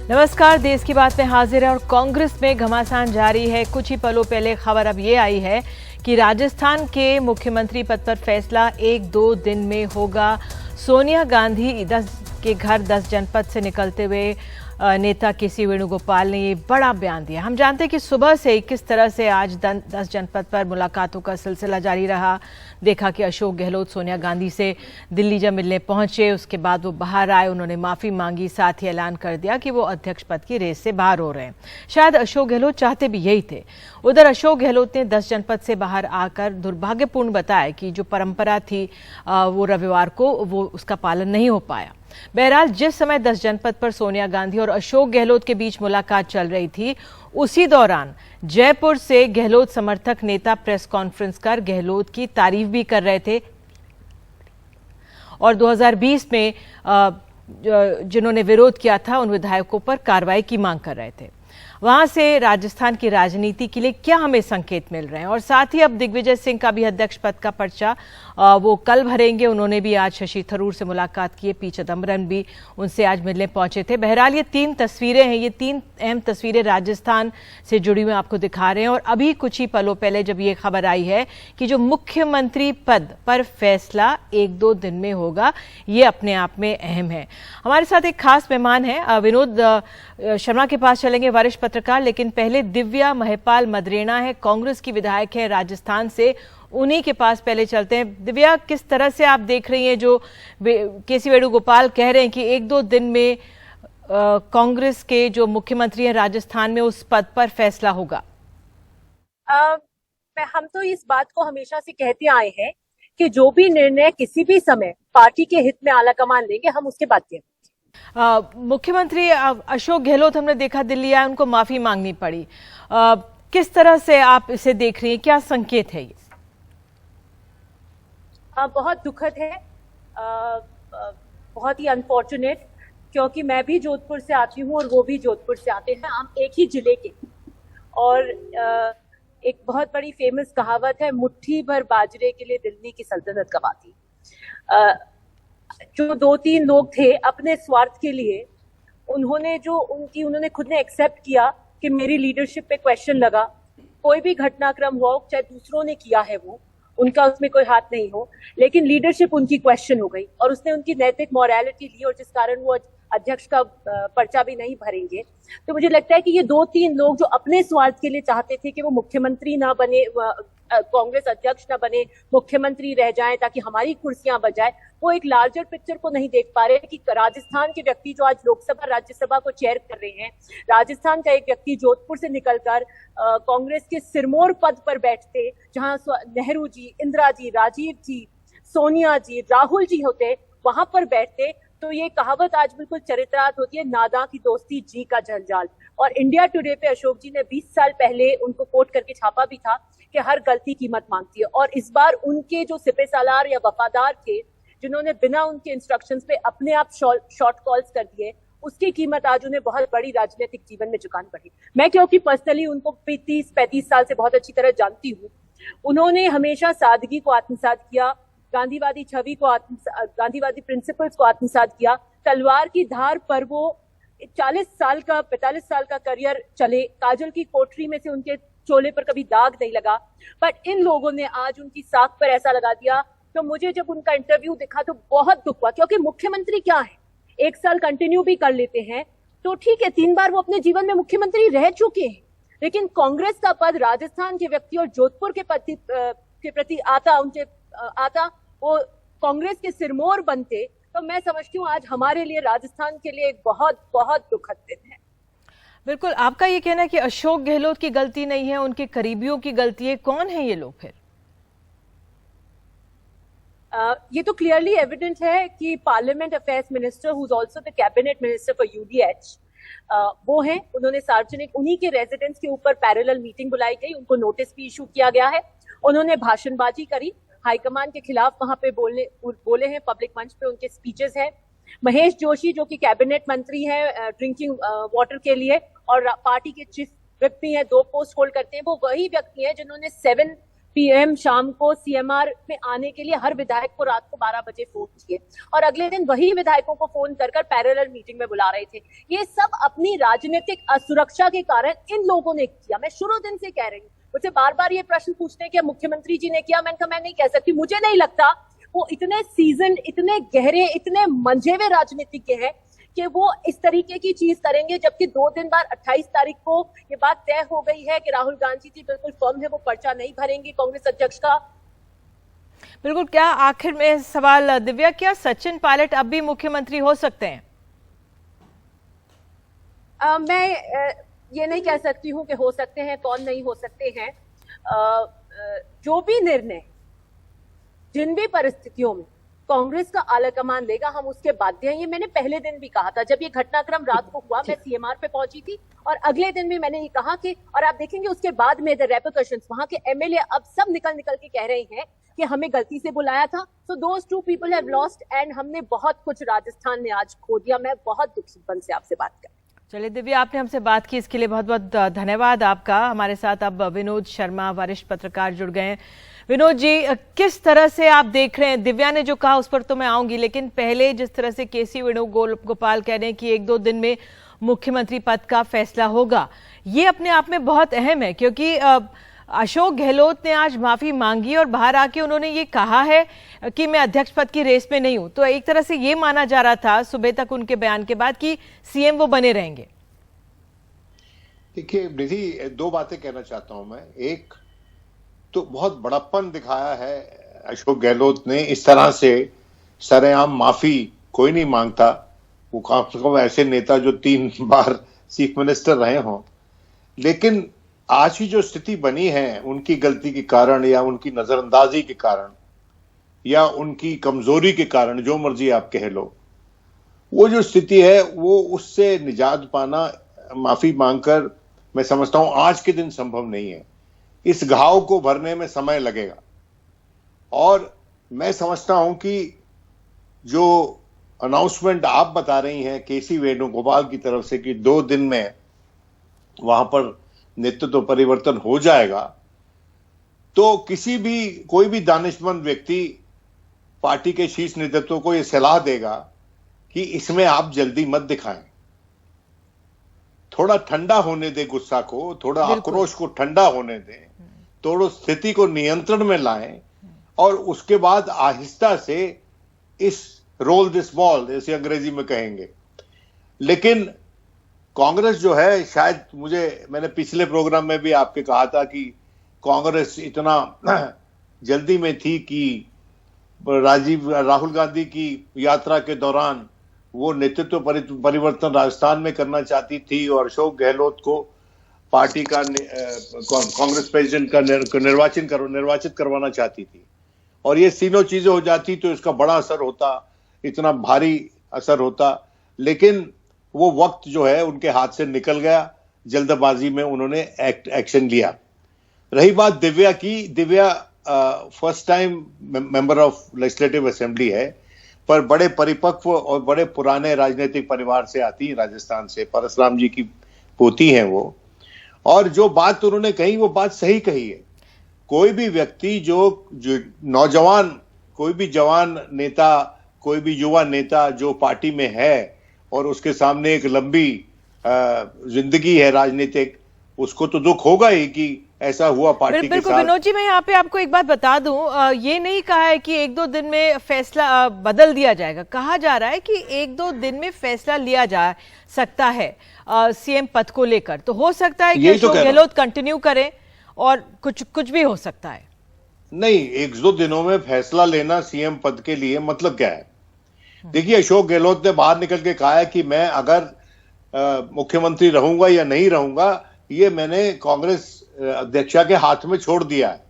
नमस्कार, देश की बात में हाजिर है और कांग्रेस में घमासान जारी है। कुछ ही पलों पहले खबर अब ये आई है कि राजस्थान के मुख्यमंत्री पद पर फैसला 1-2 दिन में होगा। सोनिया गांधी के घर 10 जनपद से निकलते हुए नेता केसी वेणुगोपाल ने ये बड़ा बयान दिया। हम जानते हैं कि सुबह से किस तरह से आज 10 जनपद पर मुलाकातों का सिलसिला जारी रहा। देखा कि अशोक गहलोत सोनिया गांधी से दिल्ली जब मिलने पहुंचे, उसके बाद वो बाहर आए, उन्होंने माफी मांगी, साथ ही ऐलान कर दिया कि वो अध्यक्ष पद की रेस से बाहर हो रहे हैं। शायद अशोक गहलोत चाहते भी यही थे। उधर अशोक गहलोत ने 10 जनपद से बाहर आकर दुर्भाग्यपूर्ण बताया कि जो परंपरा थी वो रविवार को वो उसका पालन नहीं हो पाया। बहरहाल जिस समय 10 जनपद पर सोनिया गांधी और अशोक गहलोत के बीच मुलाकात चल रही थी, उसी दौरान जयपुर से गहलोत समर्थक नेता प्रेस कॉन्फ्रेंस कर गहलोत की तारीफ भी कर रहे थे और 2020 में जिन्होंने विरोध किया था उन विधायकों पर कार्रवाई की मांग कर रहे थे। वहां से राजस्थान की राजनीति के लिए क्या हमें संकेत मिल रहे हैं, और साथ ही अब दिग्विजय सिंह का भी अध्यक्ष पद का पर्चा वो कल भरेंगे। उन्होंने भी आज शशि थरूर से मुलाकात की है, पी चिदम्बरम भी उनसे आज मिलने पहुंचे थे। बहरहाल ये 3 तस्वीरें हैं, ये 3 अहम तस्वीरें राजस्थान से जुड़ी हुई आपको दिखा रहे हैं। और अभी कुछ ही पलों पहले जब ये खबर आई है कि जो मुख्यमंत्री पद पर फैसला 1-2 दिन में होगा, ये अपने आप में अहम है। हमारे साथ एक खास मेहमान है, विनोद शर्मा के पास चलेंगे, वरिष्ठ पत्रकार। लेकिन पहले दिव्या महिपाल मदरेना है, कांग्रेस की विधायक है राजस्थान से, उन्हीं के पास पहले चलते हैं। दिव्या, किस तरह से आप देख रही हैं जो केसी वेणुगोपाल कह रहे हैं कि 1-2 दिन में कांग्रेस के जो मुख्यमंत्री हैं राजस्थान में उस पद पर फैसला होगा? हम तो इस बात को हमेशा से कहते आए हैं कि जो भी निर्णय किसी भी समय पार्टी के हित में आलाकमान लेंगे, हम उसके बाद कहेंगे। मुख्यमंत्री अशोक गहलोत हमने देखा दिल्ली आए, उनको माफी मांगनी पड़ी। किस तरह से आप इसे देख रही हैं, क्या संकेत है ये? बहुत दुखद है, बहुत ही अनफॉर्चुनेट, क्योंकि मैं भी जोधपुर से आती हूँ और वो भी जोधपुर से आते हैं। हम एक ही जिले के। और एक बहुत बड़ी फेमस कहावत है, मुट्ठी भर बाजरे के लिए दिल्ली की सल्तनत गंवाती। जो 2-3 लोग थे अपने स्वार्थ के लिए, उन्होंने खुद ने एक्सेप्ट किया कि मेरी लीडरशिप पे क्वेश्चन लगा। कोई भी घटनाक्रम हुआ, चाहे दूसरों ने किया है, वो उनका उसमें कोई हाथ नहीं हो, लेकिन लीडरशिप उनकी क्वेश्चन हो गई और उसने उनकी नैतिक मॉरलिटी ली, और जिस कारण वो अध्यक्ष का पर्चा भी नहीं भरेंगे। तो मुझे लगता है कि ये 2-3 लोग जो अपने स्वार्थ के लिए चाहते थे कि वो मुख्यमंत्री ना बने, कांग्रेस अध्यक्ष ना बने, मुख्यमंत्री रह जाएं ताकि हमारी कुर्सियां बजाए, वो एक लार्जर पिक्चर को नहीं देख पा रहे कि राजस्थान के व्यक्ति जो आज लोकसभा राज्यसभा को चेयर कर रहे हैं, राजस्थान का एक व्यक्ति जोधपुर से निकलकर कांग्रेस के सिरमौर पद पर बैठते, जहां नेहरू जी, इंदिरा जी, राजीव जी, सोनिया जी, राहुल जी होते, वहां पर बैठते, तो ये कहावत आज बिल्कुल चरित्रार्थ होती है, नादा की दोस्ती जी का जंजाल। और इंडिया टुडे पे अशोक जी ने 20 साल पहले उनको कोट करके छापा भी था कि हर गलती कीमत मांगती है। और इस बार उनके जो सिपे सालार या वफादार थे, जिन्होंने बिना उनके इंस्ट्रक्शंस पे अपने आप शॉर्ट कॉल्स कर दिए, उसकी कीमत आज उन्हें बहुत बड़ी राजनीतिक जीवन में चुकानी पड़ी। मैं क्योंकि पर्सनली उनको 30-35 साल से बहुत अच्छी तरह जानती हूँ, उन्होंने हमेशा सादगी को आत्मसात किया, गांधीवादी छवि को गांधीवादी प्रिंसिपल्स को आत्मसात किया। तलवार की धार पर वो 45 साल का करियर चले, काजल की कोठरी में से उनके चोले पर कभी दाग नहीं लगा, बट इन लोगों ने आज उनकी साख पर ऐसा लगा दिया। तो मुझे जब उनका इंटरव्यू दिखा तो बहुत दुख हुआ, क्योंकि मुख्यमंत्री क्या है, 1 साल कंटिन्यू भी कर लेते हैं तो ठीक है, 3 बार वो अपने जीवन में मुख्यमंत्री रह चुके हैं, लेकिन कांग्रेस का पद राजस्थान के व्यक्ति और जोधपुर के प्रति आता वो कांग्रेस के सिरमौर बनते, तो मैं समझती हूँ आज हमारे लिए, राजस्थान के लिए एक बहुत बहुत दुखद दिन है। बिल्कुल, आपका ये कहना है कि अशोक गहलोत की गलती नहीं है, उनके करीबियों की गलती है। कौन है ये लोग फिर? ये तो क्लियरली एविडेंट है कि parliament affairs minister, who is also the cabinet minister for UDH, वो हैं। उन्होंने सार्वजनिक उन्हीं के रेजिडेंस के ऊपर पैरेलल मीटिंग बुलाई गई, उनको नोटिस भी इशू किया गया है। उन्होंने भाषणबाजी करी, हाईकमान के खिलाफ वहां पे बोले हैं, पब्लिक मंच पे उनके स्पीचेस हैं। महेश जोशी जो कि कैबिनेट मंत्री है ड्रिंकिंग वाटर के लिए और पार्टी के चीफ विप भी हैं, 2 पोस्ट होल्ड करते हैं, वो वही व्यक्ति हैं जिन्होंने 7 पीएम शाम को सीएमआर में आने के लिए हर विधायक को रात को 12 बजे फोन किए और अगले दिन वही विधायकों को फोन कर पैरेलल मीटिंग में बुला रहे थे। ये सब अपनी राजनीतिक असुरक्षा के कारण इन लोगों ने किया। मैं शुरू दिन से कह रही हूँ, मुझे बार बार ये प्रश्न पूछते हैं कि मुख्यमंत्री जी ने किया। मैंने कहा मैं नहीं कह सकती, मुझे नहीं लगता वो इतने सीजन, इतने गहरे, इतने मंझे हुए राजनीतिज्ञ हैं कि वो इस तरीके की चीज करेंगे। जबकि 2 दिन बाद 28 तारीख को ये बात तय हो गई है कि राहुल गांधी जी बिल्कुल फर्म है, वो पर्चा नहीं भरेंगे कांग्रेस अध्यक्ष का। बिल्कुल। क्या आखिर में सवाल दिव्या, क्या सचिन पायलट अब भी मुख्यमंत्री हो सकते हैं? मैं ये नहीं कह सकती हूं कि हो सकते हैं, कौन नहीं हो सकते हैं। जो भी निर्णय जिन भी परिस्थितियों में कांग्रेस का आलाकमान लेगा, हम उसके बाध्य हैं। ये मैंने पहले दिन भी कहा था जब ये घटनाक्रम रात को हुआ, मैं सीएमआर पे पहुंची थी और अगले दिन भी मैंने ये कहा कि, और आप देखेंगे उसके बाद में द रेपरकशंस, वहां के एमएलए अब सब निकल के कह रहे हैं कि हमें गलती से बुलाया था। So those 2 people have lost and हमने बहुत कुछ राजस्थान में आज खो दिया। मैं बहुत दुखी मन से आपसे बात कर। चलिए दिव्या, आपने हमसे बात की, इसके लिए बहुत बहुत धन्यवाद आपका। हमारे साथ अब विनोद शर्मा, वरिष्ठ पत्रकार, जुड़ गए हैं। विनोद जी, किस तरह से आप देख रहे हैं? दिव्या ने जो कहा उस पर तो मैं आऊंगी, लेकिन पहले जिस तरह से केसी वेणुगोपाल कह रहे हैं कि 1-2 दिन में मुख्यमंत्री पद का फैसला होगा, ये अपने आप में बहुत अहम है, क्योंकि अशोक गहलोत ने आज माफी मांगी और बाहर आके उन्होंने ये कहा है कि मैं अध्यक्ष पद की रेस में नहीं हूं। तो एक तरह से ये माना जा रहा था सुबह तक उनके बयान के बाद कि सीएम वो बने रहेंगे। देखिए निधि, 2 बातें कहना चाहता हूं मैं। एक तो बहुत बड़प्पन दिखाया है अशोक गहलोत ने, इस तरह से सरेआम माफी कोई नहीं मांगता। वो कम से कम ऐसे नेता जो 3 बार चीफ मिनिस्टर रहे हों। लेकिन आज की जो स्थिति बनी है उनकी गलती के कारण या उनकी नजरअंदाजी के कारण या उनकी कमजोरी के कारण, जो मर्जी आप कह लो, वो जो स्थिति है वो उससे निजात पाना माफी मांगकर मैं समझता हूं आज के दिन संभव नहीं है। इस घाव को भरने में समय लगेगा और मैं समझता हूं कि जो अनाउंसमेंट आप बता रही हैं केसी वेणुगोपाल की तरफ से कि 2 दिन में वहां पर नेतृत्व परिवर्तन हो जाएगा, तो कोई भी दानिशमंद व्यक्ति पार्टी के शीर्ष नेतृत्व को यह सलाह देगा कि इसमें आप जल्दी मत दिखाएं, थोड़ा ठंडा होने दे गुस्सा को, थोड़ा आक्रोश को ठंडा होने दें, थोड़ा स्थिति को नियंत्रण में लाएं और उसके बाद आहिस्ता से इस रोल दिस बॉल, जैसे अंग्रेजी में कहेंगे। लेकिन कांग्रेस जो है, शायद मैंने पिछले प्रोग्राम में भी आपके कहा था कि कांग्रेस इतना जल्दी में थी कि राहुल गांधी की यात्रा के दौरान वो नेतृत्व परिवर्तन राजस्थान में करना चाहती थी और अशोक गहलोत को पार्टी का कांग्रेस प्रेसिडेंट का निर्वाचित करवाना चाहती थी। और ये तीनों चीजें हो जाती तो इसका बड़ा असर होता, इतना भारी असर होता। लेकिन वो वक्त जो है उनके हाथ से निकल गया, जल्दबाजी में उन्होंने एक्शन लिया। रही बात दिव्या की, Divya first time member of legislative assembly है, पर बड़े परिपक्व और बड़े पुराने राजनीतिक परिवार से आती है, राजस्थान से, परशुराम जी की पोती हैं वो। और जो बात उन्होंने कही वो बात सही कही है। कोई भी व्यक्ति जो नौजवान, कोई भी जवान नेता, कोई भी युवा नेता जो पार्टी में है और उसके सामने एक लंबी जिंदगी है राजनीतिक, उसको तो दुख होगा ही कि ऐसा हुआ पार्टी के साथ। विनोद जी, मैं यहाँ पे आपको एक बात बता दूं, ये नहीं कहा है कि 1-2 दिन में फैसला बदल दिया जाएगा। कहा जा रहा है कि 1-2 दिन में फैसला लिया जा सकता है सीएम पद को लेकर। तो हो सकता है कि अशोक गहलोत कंटिन्यू करें और कुछ भी हो सकता है। नहीं, 1-2 दिनों में फैसला लेना सीएम पद के लिए मतलब क्या है? देखिए, अशोक गहलोत ने बाहर निकल के कहा है कि मैं अगर मुख्यमंत्री रहूंगा या नहीं रहूंगा, ये मैंने कांग्रेस अध्यक्षा के हाथ में छोड़ दिया है।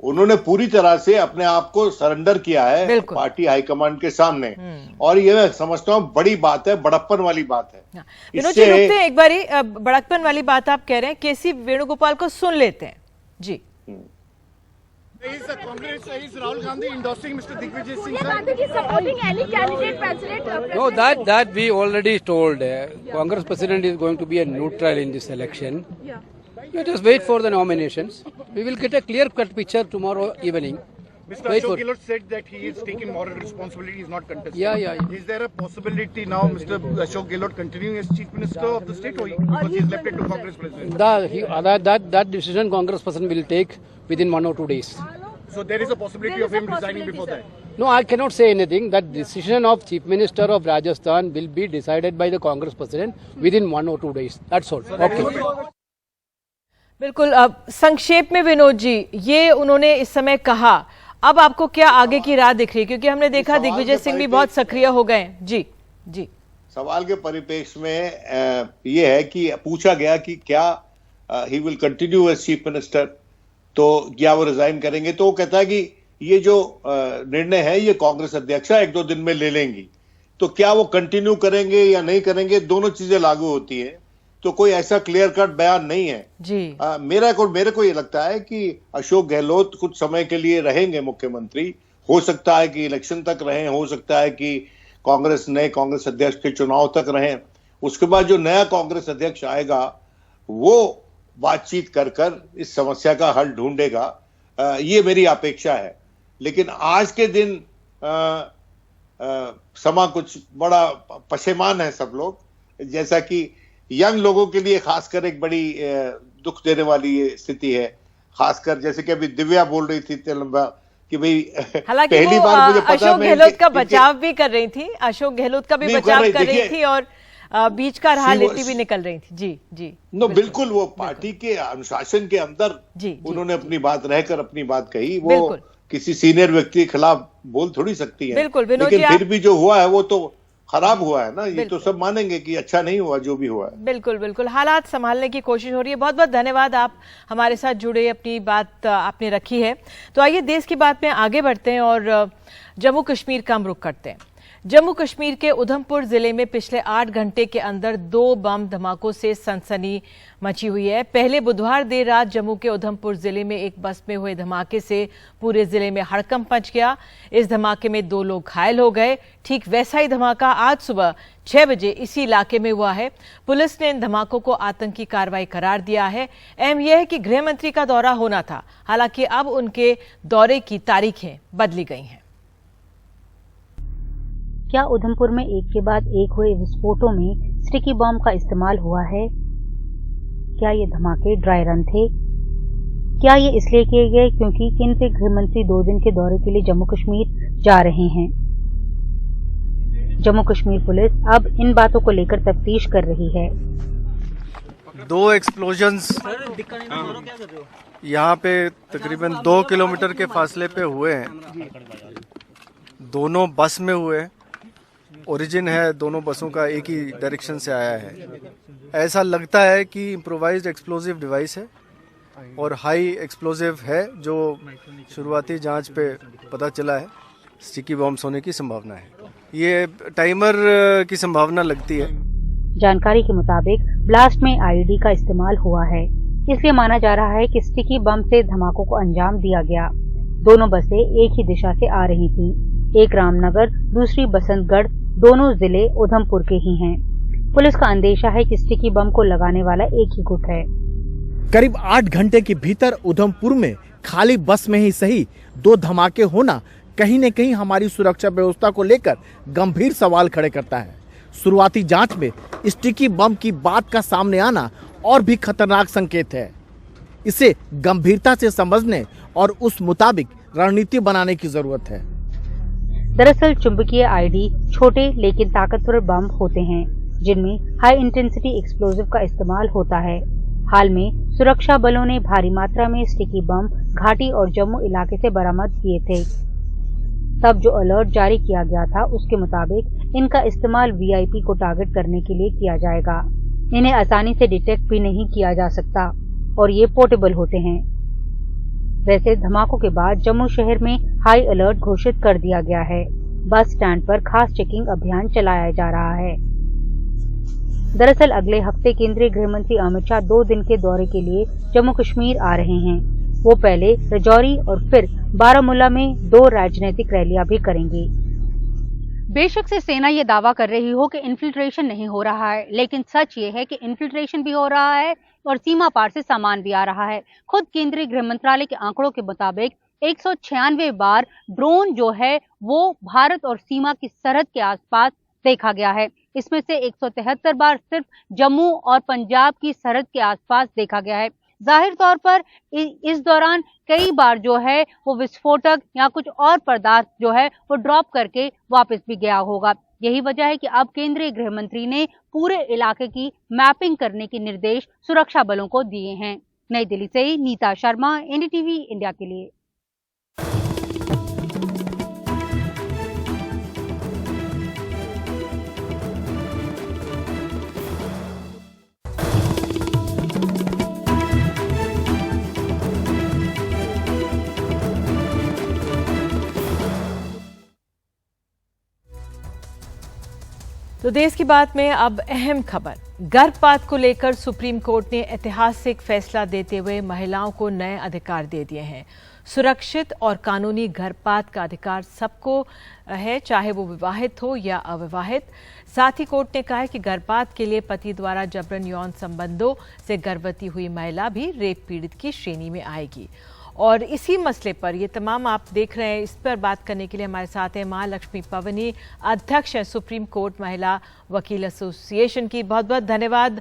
उन्होंने पूरी तरह से अपने आप को सरेंडर किया है पार्टी हाईकमांड के सामने, और ये मैं समझता हूँ बड़ी बात है, बड़प्पन वाली बात है। विनोद जी, रुकते हैं एक बारी, बड़प्पन वाली बात आप कह रहे हैं, केसी वेणुगोपाल को सुन लेते हैं जी। Is the Congress, is Rahul Gandhi endorsing Mr. Digvijay Singh? Gandhi is supporting any candidate, president. No, that we already told. Congress president is going to be a neutral in this election. Yeah. Let us wait for the nominations. We will get a clear-cut picture tomorrow evening. Mr. Wait Ashok for- Gehlot said that he is taking moral responsibility, he is not contesting. Yeah. Is there a possibility now Mr. Ashok Gehlot continuing as Chief Minister of the state, or because he has left it to Congress President? That decision Congress person will take within 1 or 2 days. So there is a possibility of him resigning before that? No, I cannot say anything. That decision of Chief Minister of Rajasthan will be decided by the Congress President within 1 or 2 days. That's all. Okay. बिल्कुल। अब संक्षेप में विनोद जी, ये उन्होंने इस समय कहा, अब आपको क्या आगे की राह दिख रही है? क्योंकि हमने देखा दिग्विजय सिंह भी बहुत सक्रिय हो गए। जी सवाल के परिप्रेक्ष्य में ये है कि पूछा गया कि क्या he will continue as chief minister, तो क्या वो रिजाइन करेंगे? तो वो कहता है कि ये जो निर्णय है ये कांग्रेस अध्यक्षा 1-2 दिन में ले लेंगी, तो क्या वो कंटिन्यू करेंगे या नहीं करेंगे, दोनों चीजें लागू होती है। तो कोई ऐसा क्लियर कट बयान नहीं है जी। मेरे को ये लगता है कि अशोक गहलोत कुछ समय के लिए रहेंगे मुख्यमंत्री। हो सकता है कि इलेक्शन तक रहें, हो सकता है कि नए कांग्रेस अध्यक्ष के चुनाव तक रहें। उसके बाद जो नया कांग्रेस अध्यक्ष आएगा वो बातचीत कर इस समस्या का हल ढूंढेगा, ये मेरी अपेक्षा है। लेकिन आज के दिन समा कुछ बड़ा पशेमान है सब लोग, जैसा कि यंग लोगों के लिए खासकर एक बड़ी दुख देने वाली स्थिति है। खासकर जैसे कि अभी दिव्या बोल रही थी तेलंगा कि भाई हालांकि पहली वो बार मुझे पता अशोक गहलोत का बचाव भी कर रही थी, अशोक गहलोत का भी बचाव कर रही थी और बीच का राह लेती भी निकल रही थी। जी बिल्कुल वो पार्टी के अनुशासन के अंदर उन्होंने अपनी बात रहकर अपनी बात कही। वो किसी सीनियर व्यक्ति के खिलाफ बोल थोड़ी सकती है। बिल्कुल, लेकिन फिर भी जो हुआ है वो तो खराब हुआ है ना, ये तो सब मानेंगे कि अच्छा नहीं हुआ जो भी हुआ है। बिल्कुल हालात संभालने की कोशिश हो रही है। बहुत बहुत धन्यवाद, आप हमारे साथ जुड़े, अपनी बात आपने रखी है। तो आइए देश की बात में आगे बढ़ते हैं और जम्मू कश्मीर का हम रुख करते हैं। जम्मू कश्मीर के उधमपुर जिले में पिछले 8 घंटे के अंदर 2 बम धमाकों से सनसनी मची हुई है। पहले बुधवार देर रात जम्मू के उधमपुर जिले में एक बस में हुए धमाके से पूरे जिले में हड़कंप मच गया। इस धमाके में 2 लोग घायल हो गए। ठीक वैसा ही धमाका आज सुबह 6 बजे इसी इलाके में हुआ है। पुलिस ने इन धमाकों को आतंकी कार्रवाई करार दिया है। अहम यह है कि गृह मंत्री का दौरा होना था, हालांकि अब उनके दौरे की तारीखें बदली गई हैं। क्या उधमपुर में एक के बाद एक हुए विस्फोटों में स्टिकी बम का इस्तेमाल हुआ है? क्या ये धमाके ड्राई रन थे? क्या ये इसलिए किए गए क्योंकि केंद्रीय गृह मंत्री 2 दिन के दौरे के लिए जम्मू कश्मीर जा रहे हैं? जम्मू कश्मीर पुलिस अब इन बातों को लेकर तफ्तीश कर रही है। 2 एक्सप्लोजन्स यहाँ पे तकरीबन 2 किलोमीटर के फासले पे हुए हैं। दोनों बस में हुए, ओरिजिन है दोनों बसों का एक ही डायरेक्शन से आया है। ऐसा लगता है कि इम्प्रोवाइज्ड एक्सप्लोजिव डिवाइस है और हाई एक्सप्लोजिव है, जो शुरुआती जांच पे पता चला है स्टिकी बॉम्ब्स होने की संभावना है। ये टाइमर की संभावना लगती है। जानकारी के मुताबिक ब्लास्ट में आईईडी का इस्तेमाल हुआ है, इसलिए माना जा रहा है कि स्टिकी बम से धमाकों को अंजाम दिया गया। दोनों बसें एक ही दिशा से आ रही थीं, एक रामनगर, दूसरी बसंतगढ़, दोनों जिले उधमपुर के ही हैं। पुलिस का अंदेशा है कि स्टिकी बम को लगाने वाला एक ही गुट है। करीब 8 घंटे के भीतर उधमपुर में खाली बस में ही सही 2 धमाके होना कहीं न कहीं हमारी सुरक्षा व्यवस्था को लेकर गंभीर सवाल खड़े करता है। शुरुआती जांच में स्टिकी बम की बात का सामने आना और भी खतरनाक संकेत है। इसे गंभीरता से समझने और उस मुताबिक रणनीति बनाने की जरूरत है। दरअसल चुंबकीय आईडी छोटे लेकिन ताकतवर बम होते हैं, जिनमें हाई इंटेंसिटी एक्सप्लोजिव का इस्तेमाल होता है। हाल में सुरक्षा बलों ने भारी मात्रा में स्टिकी बम घाटी और जम्मू इलाके से बरामद किए थे। तब जो अलर्ट जारी किया गया था उसके मुताबिक इनका इस्तेमाल वीआईपी को टारगेट करने के लिए किया जाएगा। इन्हें आसानी से डिटेक्ट भी नहीं किया जा सकता और ये पोर्टेबल होते हैं। वैसे धमाकों के बाद जम्मू शहर में हाई अलर्ट घोषित कर दिया गया है। बस स्टैंड पर खास चेकिंग अभियान चलाया जा रहा है। दरअसल अगले हफ्ते केंद्रीय गृह मंत्री अमित शाह 2 दिन के दौरे के लिए जम्मू कश्मीर आ रहे हैं। वो पहले रजौरी और फिर बारामूला में 2 राजनीतिक रैलियां भी करेंगे। बेशक से सेना ये दावा कर रही हो कि इन्फिल्ट्रेशन नहीं हो रहा है, लेकिन सच ये है कि इन्फिल्ट्रेशन भी हो रहा है और सीमा पार से सामान भी आ रहा है। खुद केंद्रीय गृह मंत्रालय के आंकड़ों के मुताबिक 196 बार ड्रोन जो है वो भारत और सीमा की सरहद के आसपास देखा गया है। इसमें से 173 बार सिर्फ जम्मू और पंजाब की सरहद के आसपास देखा गया है। जाहिर तौर पर इस दौरान कई बार जो है वो विस्फोटक या कुछ और पदार्थ जो है वो ड्रॉप करके वापस भी गया होगा। यही वजह है कि अब केंद्रीय गृह मंत्री ने पूरे इलाके की मैपिंग करने के निर्देश सुरक्षा बलों को दिए हैं। नई दिल्ली से नीता शर्मा, एनडीटीवी इंडिया के लिए। तो देश की बात में अब अहम खबर। गर्भपात को लेकर सुप्रीम कोर्ट ने ऐतिहासिक फैसला देते हुए महिलाओं को नए अधिकार दे दिए हैं। सुरक्षित और कानूनी गर्भपात का अधिकार सबको है, चाहे वो विवाहित हो या अविवाहित। साथ ही कोर्ट ने कहा है कि गर्भपात के लिए पति द्वारा जबरन यौन संबंधों से गर्भवती हुई महिला भी रेप पीड़ित की श्रेणी में आएगी। और इसी मसले पर ये तमाम आप देख रहे हैं, इस पर बात करने के लिए हमारे साथ हैं महालक्ष्मी पवनी, अध्यक्ष हैं सुप्रीम कोर्ट महिला वकील एसोसिएशन की। बहुत बहुत धन्यवाद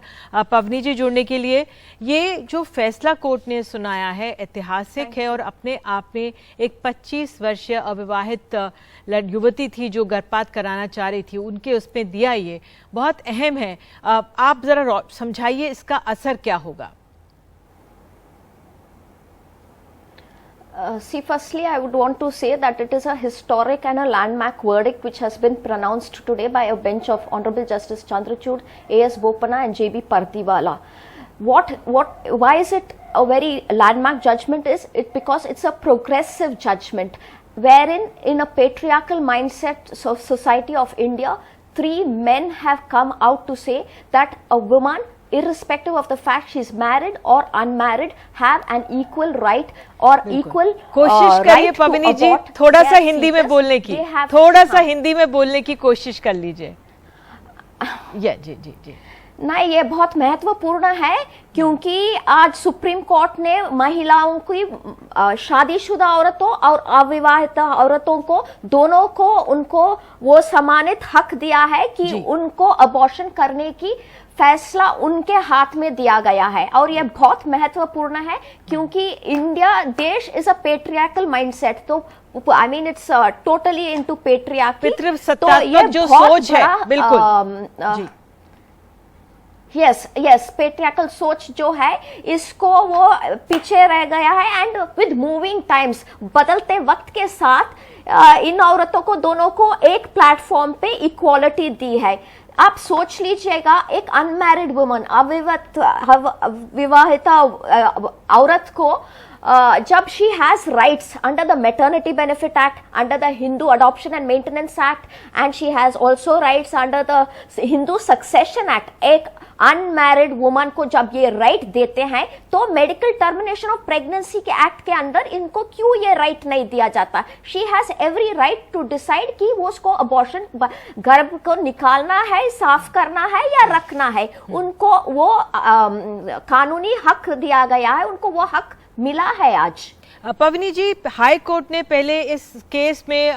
पवनी जी जुड़ने के लिए। ये जो फैसला कोर्ट ने सुनाया है ऐतिहासिक है और अपने आप में एक 25 वर्षीय अविवाहित युवती थी जो गर्भपात कराना चाह रही थी, उनके उसमें दिया, ये बहुत अहम है। आप जरा समझाइए इसका असर क्या होगा। See, firstly, I would want to say that it is a historic and a landmark verdict which has been pronounced today by a bench of Honorable Justice Chandrachud, A.S. Bopanna and J.B. Pardiwala. Why is it a very landmark judgment? Is it because it's a progressive judgment wherein in a patriarchal mindset of society of India, 3 men have come out to say that a woman, irrespective of the fact she is married or unmarried, have an equal right or equal कोशिश करिए पवनी जी थोड़ा सा हिंदी में बोलने की, थोड़ा सा हिंदी में बोलने की कोशिश कर लीजिए। जी जी जी नहीं, ये बहुत महत्वपूर्ण है क्योंकि आज सुप्रीम कोर्ट ने महिलाओं की शादीशुदा औरतों और अविवाहित औरतों को दोनों को उनको वो समानित हक दिया है कि उनको अबॉर्शन करने की फैसला उनके हाथ में दिया गया है। और यह बहुत महत्वपूर्ण है क्योंकि इंडिया देश इज अ पेट्रियार्कल माइंडसेट, तो I mean it's totally into patriarchy, तो ये जो सोच है बिल्कुल यस पेट्रियार्कल सोच जो है इसको वो पीछे रह गया है। एंड विद मूविंग टाइम्स, बदलते वक्त के साथ इन औरतों को दोनों को एक प्लेटफॉर्म पे इक्वालिटी दी है। आप सोच लीजिएगा, एक अनमैरिड वुमन, अविवाहिता औरत को जब she has rights under the maternity benefit act, under the Hindu adoption and maintenance act, and she has also rights under the Hindu succession act, एक अनमैरिड वुमन को जब ये राइट देते हैं तो मेडिकल टर्मिनेशन ऑफ प्रेगनेंसी के एक्ट के अंदर इनको क्यों ये राइट नहीं दिया जाता? She has every right to decide कि वो उसको अबॉर्शन, गर्भ को निकालना है, साफ करना है या रखना है। उनको वो कानूनी हक दिया गया है, उनको वो हक मिला है आज। पवनी जी, हाई कोर्ट ने पहले इस केस में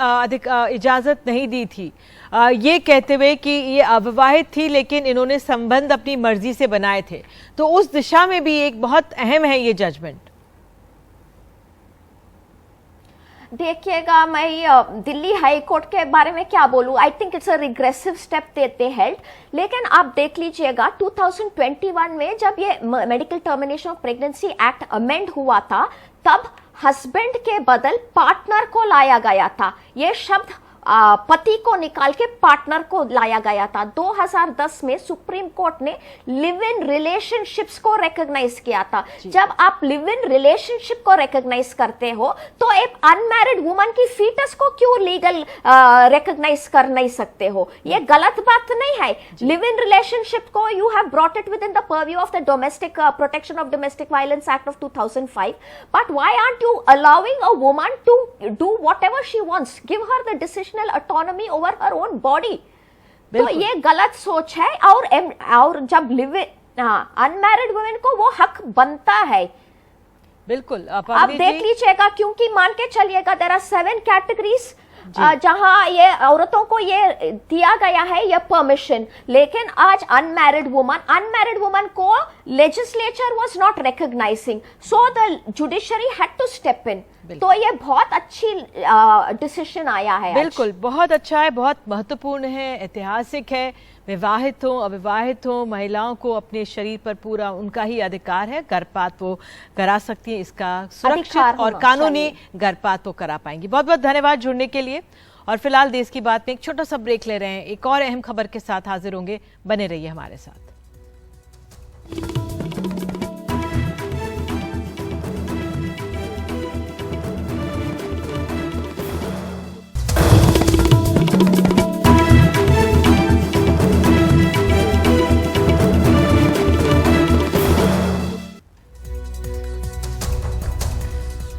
इजाजत नहीं दी थी, ये कहते हुए कि ये अविवाहित थी लेकिन इन्होंने संबंध अपनी मर्जी से बनाए थे, तो उस दिशा में भी एक बहुत अहम है ये जजमेंट। देखिएगा, मैं दिल्ली हाई कोर्ट के बारे में क्या बोलूं, I think it's a regressive step देते हेल्ड। लेकिन आप देख लीजिएगा 2021 में जब ये medical termination of pregnancy act amend हुआ था, तब हस्बैंड के बदल पार्टनर को लाया गया था। ये शब्द पति को निकाल के पार्टनर को लाया गया था। 2010 में सुप्रीम कोर्ट ने लिव इन रिलेशनशिप्स को रिकॉग्नाइज किया था। जब आप लिव इन रिलेशनशिप को रिकॉग्नाइज करते हो तो एक अनमैरिड वुमन की फीटस को क्यों लीगल रिकॉग्नाइज कर नहीं सकते हो? ये गलत बात नहीं है। लिव इन रिलेशनशिप को you have brought it within the purview of the domestic protection of domestic violence act of 2005, but why aren't you allowing a woman to do whatever she wants? Give her the decision constitutional autonomy over her own body. तो ये गलत सोच है। और जब unmarried women को वो हक बनता है। बिल्कुल आप देख लीजिएगा, क्योंकि मान के चलिएगा देयर आर 7 कैटेगरीज जहां ये औरतों को ये दिया गया है ये परमिशन, लेकिन आज अनमैरिड वुमन को legislature was not recognizing, so the judiciary had to step in. तो ये बहुत अच्छी डिसीजन आया है। बिल्कुल, बहुत अच्छा है, बहुत महत्वपूर्ण है, ऐतिहासिक है। विवाहित हो अविवाहित हो, महिलाओं को अपने शरीर पर पूरा उनका ही अधिकार है, गर्भपात वो करा सकती है, इसका सुरक्षित और कानूनी गर्भपात वो करा पाएंगी। बहुत बहुत धन्यवाद जुड़ने के लिए। और फिलहाल देश की बात में एक छोटा सा ब्रेक ले रहे हैं, एक और अहम खबर के साथ हाजिर होंगे, बने रहिए हमारे साथ।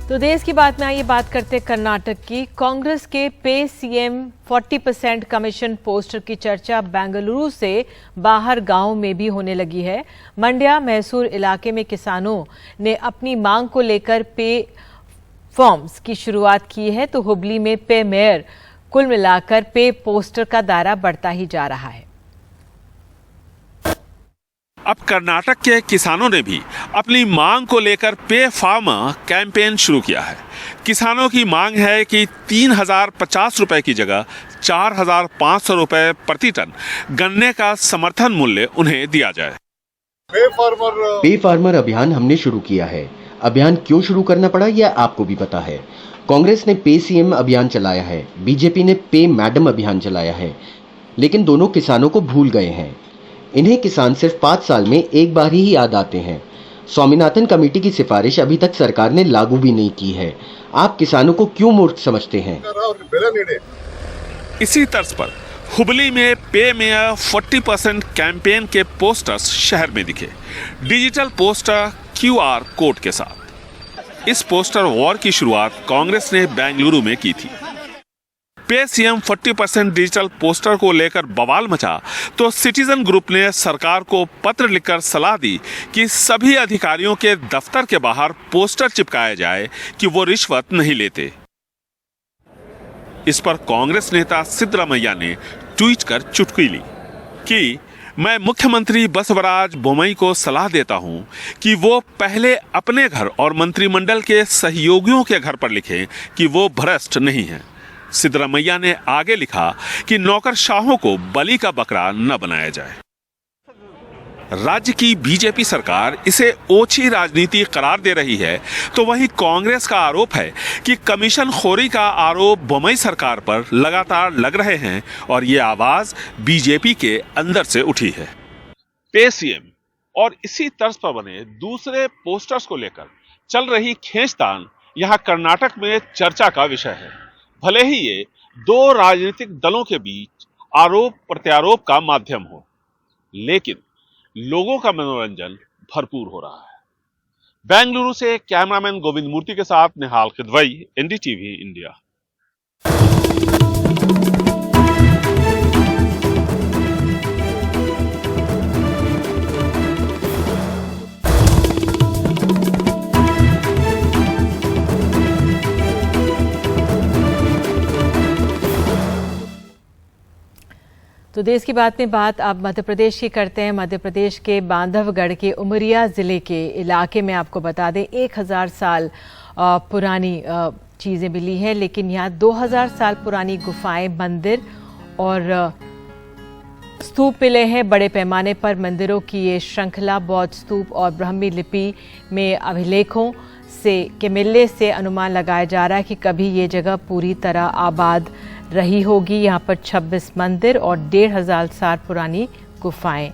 तो देश की बात में आइए बात करते कर्नाटक की। कांग्रेस के पे सीएम 40% कमीशन पोस्टर की चर्चा बेंगलुरु से बाहर गांव में भी होने लगी है। मंड्या मैसूर इलाके में किसानों ने अपनी मांग को लेकर पे फॉर्म्स की शुरुआत की है, तो हुबली में पे मेयर, कुल मिलाकर पे पोस्टर का दायरा बढ़ता ही जा रहा है। अब कर्नाटक के किसानों ने भी अपनी मांग को लेकर पे फार्मर कैंपेन शुरू किया है। किसानों की मांग है कि 3050 रुपए की जगह 4500 रुपए प्रति टन गन्ने का समर्थन मूल्य उन्हें दिया जाए। पे फार्मर अभियान हमने शुरू किया है। अभियान क्यों शुरू करना पड़ा यह आपको भी पता है। कांग्रेस ने पे सीएम अभियान चलाया है, बीजेपी ने पे मैडम अभियान चलाया है, लेकिन दोनों किसानों को भूल गए हैं। इन्हें किसान सिर्फ 5 साल में एक बार ही याद आते हैं। स्वामीनाथन कमेटी की सिफारिश अभी तक सरकार ने लागू भी नहीं की है। आप किसानों को क्यों मूर्ख समझते हैं? इसी तर्ज पर हुबली में पे मेयर 40% कैंपेन के पोस्टर्स शहर में दिखे, डिजिटल पोस्टर QR कोड के साथ। इस पोस्टर वॉर की शुरुआत कांग्रेस ने बेंगलुरु में की थी। पे सीएम 40% डिजिटल पोस्टर को लेकर बवाल मचा तो सिटीजन ग्रुप ने सरकार को पत्र लिखकर सलाह दी कि सभी अधिकारियों के दफ्तर के बाहर पोस्टर चिपकाया जाए कि वो रिश्वत नहीं लेते। इस पर कांग्रेस नेता सिद्धरामैया ने ट्वीट कर चुटकी ली कि मैं मुख्यमंत्री बसवराज बोम्मई को सलाह देता हूं कि वो पहले अपने घर और मंत्रिमंडल के सहयोगियों के घर पर लिखें कि वो भ्रष्ट नहीं है। सिद्धरामैया ने आगे लिखा कि नौकरशाहों को बलि का बकरा न बनाया जाए। राज्य की बीजेपी सरकार इसे ओछी राजनीति करार दे रही है, तो वहीं कांग्रेस का आरोप है कि कमीशन खोरी का आरोप बोम्मई सरकार पर लगातार लग रहे हैं और ये आवाज बीजेपी के अंदर से उठी है। पे सीएम और इसी तर्ज पर बने दूसरे पोस्टर्स को लेकर चल रही खींचतान यहां कर्नाटक में चर्चा का विषय है। भले ही ये दो राजनीतिक दलों के बीच आरोप प्रत्यारोप का माध्यम हो, लेकिन लोगों का मनोरंजन भरपूर हो रहा है। बेंगलुरु से कैमरामैन गोविंद मूर्ति के साथ निहाल किदवई, NDTV इंडिया। तो देश की बात में बात अब मध्य प्रदेश की करते हैं। मध्य प्रदेश के बांधवगढ़ के उमरिया जिले के इलाके में आपको बता दें 1000 साल पुरानी चीज़ें मिली हैं, लेकिन यहाँ 2000 साल पुरानी गुफाएं, मंदिर और स्तूप मिले हैं। बड़े पैमाने पर मंदिरों की ये श्रृंखला बौद्ध स्तूप और ब्राह्मी लिपि में अभिलेखों के मिलने से अनुमान लगाया जा रहा है कि कभी ये जगह पूरी तरह आबाद रही होगी। यहाँ पर 26 मंदिर और 1500 साल पुरानी गुफाएं